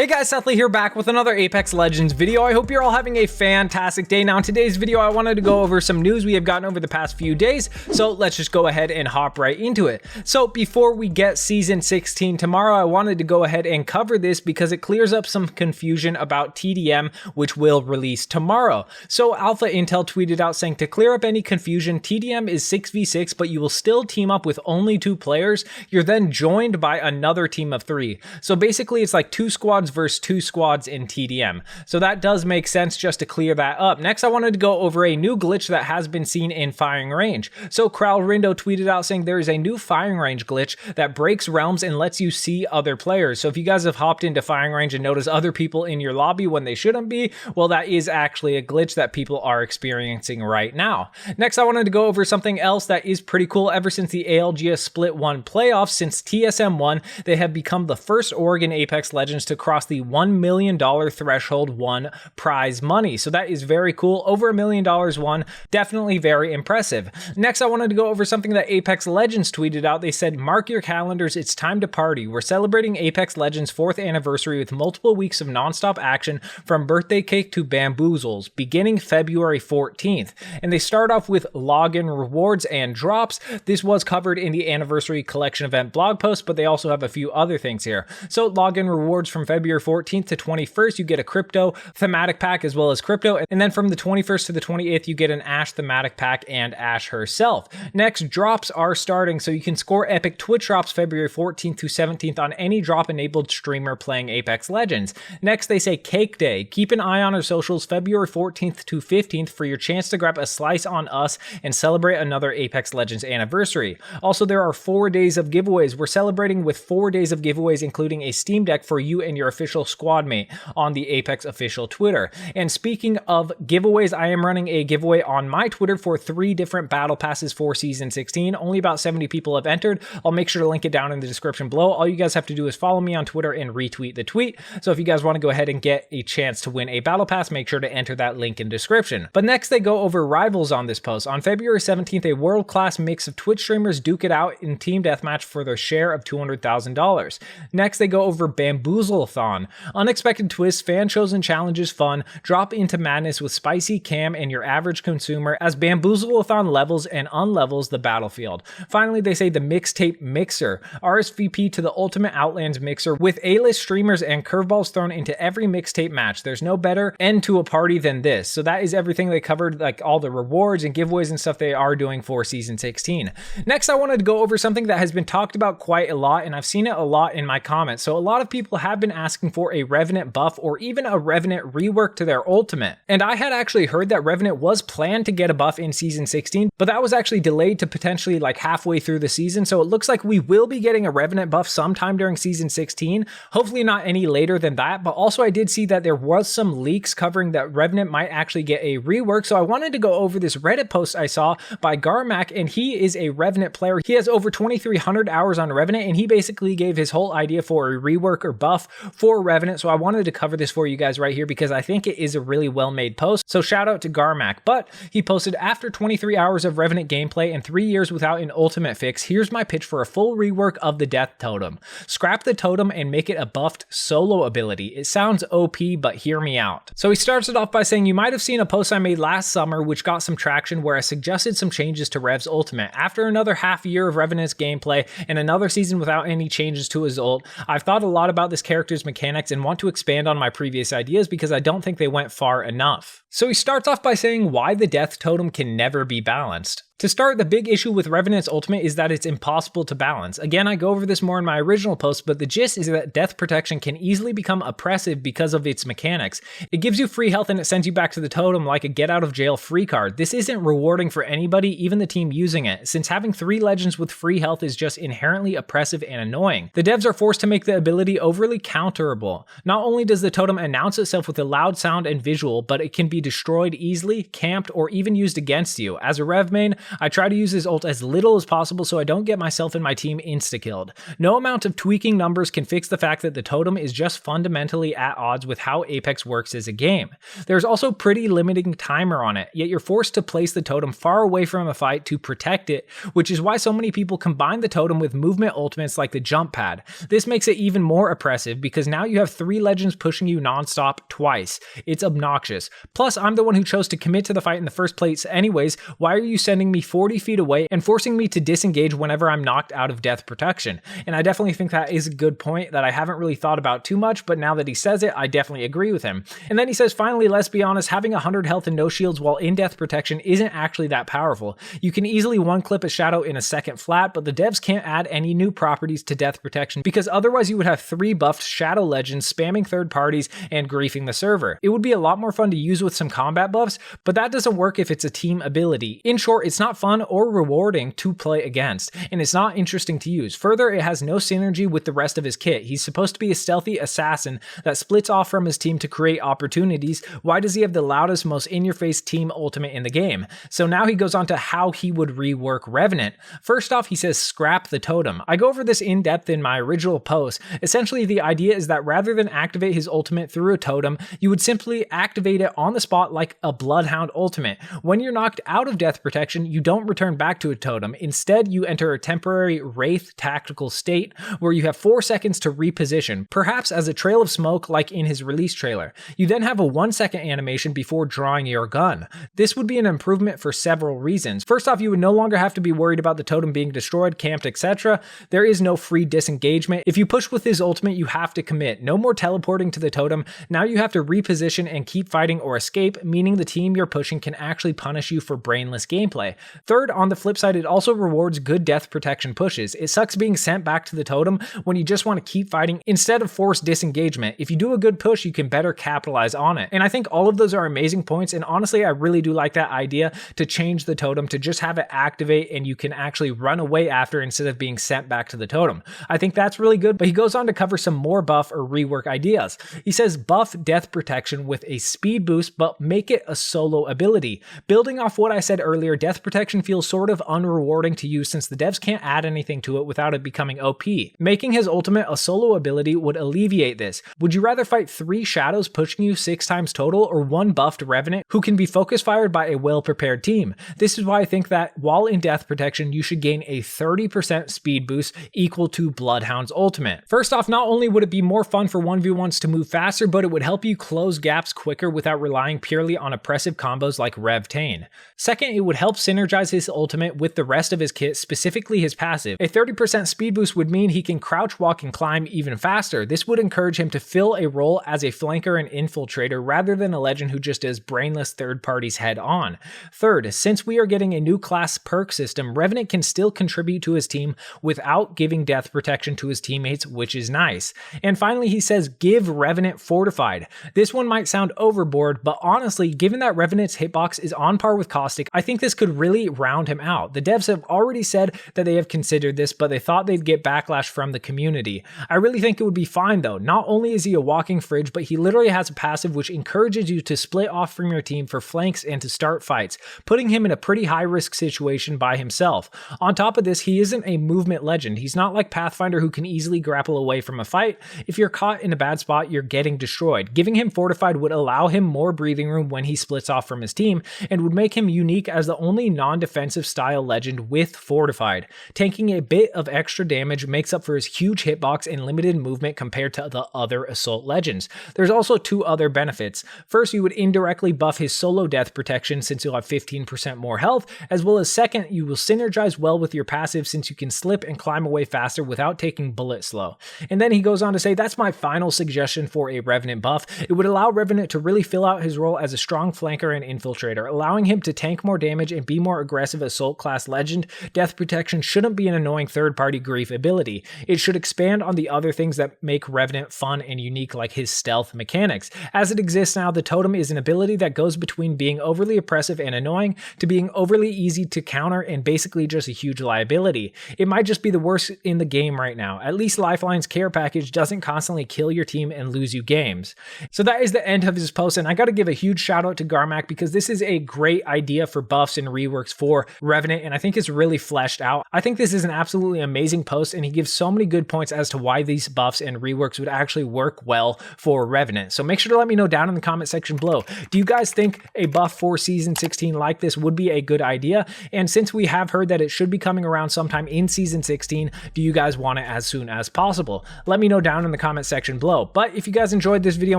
Hey guys, Seth Lee here, back with another Apex Legends video. I hope you're all having a fantastic day. Now in today's video, I wanted to go over some news we have gotten over the past few days, so let's just go ahead and hop right into it. So before we get Season 16 tomorrow, I wanted to go ahead and cover this because it clears up some confusion about TDM, which will release tomorrow. So Alpha Intel tweeted out saying, to clear up any confusion, TDM is 6v6, but you will still team up with only 2 players. You're then joined by another team of 3. So basically it's like 2 squads versus 2 squads in TDM. So that does make sense, just to clear that up. Next, I wanted to go over a new glitch that has been seen in firing range. So Kral Rindo tweeted out saying there is a new firing range glitch that breaks realms and lets you see other players. So if you guys have hopped into firing range and noticed other people in your lobby when they shouldn't be, well, that is actually a glitch that people are experiencing right now. Next, I wanted to go over something else that is pretty cool. Ever since the ALGS Split 1 playoffs, since TSM 1, they have become the first org in Apex Legends to cross the $1 million threshold won prize money. So that is very cool. Over $1 million won. Definitely very impressive. Next, I wanted to go over something that Apex Legends tweeted out. They said, mark your calendars, it's time to party. We're celebrating Apex Legends' 4th anniversary with multiple weeks of nonstop action from birthday cake to bamboozles, beginning February 14th. And they start off with login rewards and drops. This was covered in the anniversary collection event blog post, but they also have a few other things here. So login rewards from February 14th to 21st, you get a crypto thematic pack as well as crypto. And then from the 21st to the 28th, you get an Ashe thematic pack and Ashe herself. Next, drops are starting. So you can score epic Twitch drops February 14th to 17th on any drop enabled streamer playing Apex Legends. Next, they say Cake Day. Keep an eye on our socials February 14th to 15th for your chance to grab a slice on us and celebrate another Apex Legends anniversary. Also, there are 4 days of giveaways. We're celebrating with 4 days of giveaways, including a Steam Deck for you and your official squad mate on the Apex official Twitter. And speaking of giveaways, I am running a giveaway on my Twitter for 3 different battle passes for Season 16. Only about 70 people have entered. I'll make sure to link it down in the description below. All you guys have to do is follow me on Twitter and retweet the tweet. So if you guys want to go ahead and get a chance to win a battle pass, make sure to enter that link in description. But next, they go over rivals on this post. On February 17th, a world-class mix of Twitch streamers duke it out in team deathmatch for their share of $200,000. Next, they go over Bamboozle-a-thon. Unexpected twists, fan-chosen challenges, fun, drop into madness with Spicy, Cam, and your average consumer as Bamboozle-a-thon levels and unlevels the battlefield. Finally, they say the Mixtape Mixer. RSVP to the Ultimate Outlands Mixer with A-list streamers and curveballs thrown into every mixtape match. There's no better end to a party than this. So that is everything they covered, like all the rewards and giveaways and stuff they are doing for Season 16. Next, I wanted to go over something that has been talked about quite a lot, and I've seen it a lot in my comments. So a lot of people have been asking for a Revenant buff or even a Revenant rework to their ultimate. And I had actually heard that Revenant was planned to get a buff in Season 16, but that was actually delayed to potentially like halfway through the season. So it looks like we will be getting a Revenant buff sometime during Season 16. Hopefully not any later than that. But also I did see that there was some leaks covering that Revenant might actually get a rework. So I wanted to go over this Reddit post I saw by Garmac, and he is a Revenant player. He has over 2,300 hours on Revenant, and he basically gave his whole idea for a rework or buff for Revenant. So I wanted to cover this for you guys right here because I think it is a really well-made post. So shout out to Garmac. But he posted, after 23 hours of Revenant gameplay and 3 years without an ultimate fix, here's my pitch for a full rework of the Death Totem. Scrap the totem and make it a buffed solo ability. It sounds OP, but hear me out. So he starts it off by saying, you might have seen a post I made last summer which got some traction where I suggested some changes to Rev's ultimate. After another half year of Revenant's gameplay and another season without any changes to his ult, I've thought a lot about this character's mechanics and want to expand on my previous ideas because I don't think they went far enough. So he starts off by saying why the Death Totem can never be balanced. To start, the big issue with Revenant's ultimate is that it's impossible to balance. Again, I go over this more in my original post, but the gist is that death protection can easily become oppressive because of its mechanics. It gives you free health and it sends you back to the totem like a get out of jail free card. This isn't rewarding for anybody, even the team using it, since having 3 legends with free health is just inherently oppressive and annoying. The devs are forced to make the ability overly counterable. Not only does the totem announce itself with a loud sound and visual, but it can be destroyed easily, camped, or even used against you. As a Rev main, I try to use his ult as little as possible so I don't get myself and my team insta-killed. No amount of tweaking numbers can fix the fact that the totem is just fundamentally at odds with how Apex works as a game. There's also pretty limiting timer on it, yet you're forced to place the totem far away from a fight to protect it, which is why so many people combine the totem with movement ultimates like the jump pad. This makes it even more oppressive because now you have 3 legends pushing you non-stop twice. It's obnoxious. Plus, I'm the one who chose to commit to the fight in the first place anyways. Why are you sending me 40 feet away and forcing me to disengage whenever I'm knocked out of death protection? And I definitely think that is a good point that I haven't really thought about too much, but now that he says it, I definitely agree with him. And then he says, finally, let's be honest, having 100 health and no shields while in death protection isn't actually that powerful. You can easily one-clip a shadow in a second flat, but the devs can't add any new properties to death protection because otherwise you would have 3 buffed shadow legends spamming third parties and griefing the server. It would be a lot more fun to use with some combat buffs, but that doesn't work if it's a team ability. In short, it's not fun or rewarding to play against, and it's not interesting to use. Further, it has no synergy with the rest of his kit. He's supposed to be a stealthy assassin that splits off from his team to create opportunities. Why does he have the loudest, most in-your-face team ultimate in the game? So now he goes on to how he would rework Revenant. First off, he says scrap the totem. I go over this in depth in my original post. Essentially, the idea is that rather than activate his ultimate through a totem, you would simply activate it on the spot like a Bloodhound ultimate. When you're knocked out of death protection, you don't return back to a totem. Instead, you enter a temporary Wraith tactical state where you have 4 seconds to reposition, perhaps as a trail of smoke like in his release trailer. You then have a 1-second animation before drawing your gun. This would be an improvement for several reasons. First off, you would no longer have to be worried about the totem being destroyed, camped, etc. There is no free disengagement. If you push with his ultimate, you have to commit. No more teleporting to the totem. Now you have to reposition and keep fighting or escape, meaning the team you're pushing can actually punish you for brainless gameplay. Third, on the flip side, it also rewards good death protection pushes. It sucks being sent back to the totem when you just want to keep fighting instead of forced disengagement. If you do a good push, you can better capitalize on it. And I think all of those are amazing points, and honestly, I really do like that idea to change the totem to just have it activate and you can actually run away after instead of being sent back to the totem. I think that's really good, but he goes on to cover some more buff or rework ideas. He says buff death protection with a speed boost, but make it a solo ability. Building off what I said earlier, death protection feels sort of unrewarding to use since the devs can't add anything to it without it becoming OP. Making his ultimate a solo ability would alleviate this. Would you rather fight 3 shadows pushing you 6 times total or 1 buffed Revenant who can be focus fired by a well-prepared team? This is why I think that while in death protection, you should gain a 30% speed boost equal to Bloodhound's ultimate. First off, not only would it be more fun for 1v1s to move faster, but it would help you close gaps quicker without relying purely on oppressive combos like Rev-Tain. Second, it would help synergize his ultimate with the rest of his kit, specifically his passive. A 30% speed boost would mean he can crouch, walk, and climb even faster. This would encourage him to fill a role as a flanker and infiltrator rather than a legend who just does brainless third parties head on. Third, since we are getting a new class perk system, Revenant can still contribute to his team without giving death protection to his teammates, which is nice. And finally, he says give Revenant Fortified. This one might sound overboard, but honestly, given that Revenant's hitbox is on par with Caustic, I think this could really round him out. The devs have already said that they have considered this, but they thought they'd get backlash from the community. I really think it would be fine though. Not only is he a walking fridge, but he literally has a passive which encourages you to split off from your team for flanks and to start fights, putting him in a pretty high risk situation by himself. On top of this, he isn't a movement legend. He's not like Pathfinder who can easily grapple away from a fight. If you're caught in a bad spot, you're getting destroyed. Giving him Fortified would allow him more breathing room when he splits off from his team and would make him unique as the only non-defensive style legend with Fortified. Tanking a bit of extra damage makes up for his huge hitbox and limited movement compared to the other assault legends. There's also 2 other benefits. First, you would indirectly buff his solo death protection since you'll have 15% more health, as well as second, you will synergize well with your passive since you can slip and climb away faster without taking bullet slow. And then he goes on to say, that's my final suggestion for a Revenant buff. It would allow Revenant to really fill out his role as a strong flanker and infiltrator, allowing him to tank more damage and be more aggressive assault class legend. Death protection shouldn't be an annoying third-party grief ability. It should expand on the other things that make Revenant fun and unique, like his stealth mechanics. As it exists now, the totem is an ability that goes between being overly oppressive and annoying to being overly easy to counter and basically just a huge liability. It might just be the worst in the game right now. At least Lifeline's care package doesn't constantly kill your team and lose you games. So that is the end of his post, and I gotta give a huge shout out to Garmac because this is a great idea for buffs and rework reworks for Revenant, and I think it's really fleshed out. I think this is an absolutely amazing post, and he gives so many good points as to why these buffs and reworks would actually work well for Revenant. So make sure to let me know down in the comment section below. Do you guys think a buff for Season 16 like this would be a good idea? And since we have heard that it should be coming around sometime in Season 16, do you guys want it as soon as possible? Let me know down in the comment section below. But if you guys enjoyed this video,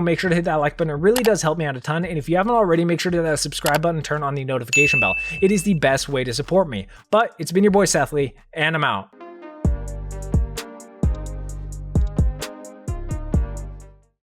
make sure to hit that like button. It really does help me out a ton. And if you haven't already, make sure to hit that subscribe button and turn on the notification bell. It is the best way to support me. But it's been your boy Seth Lee, and I'm out.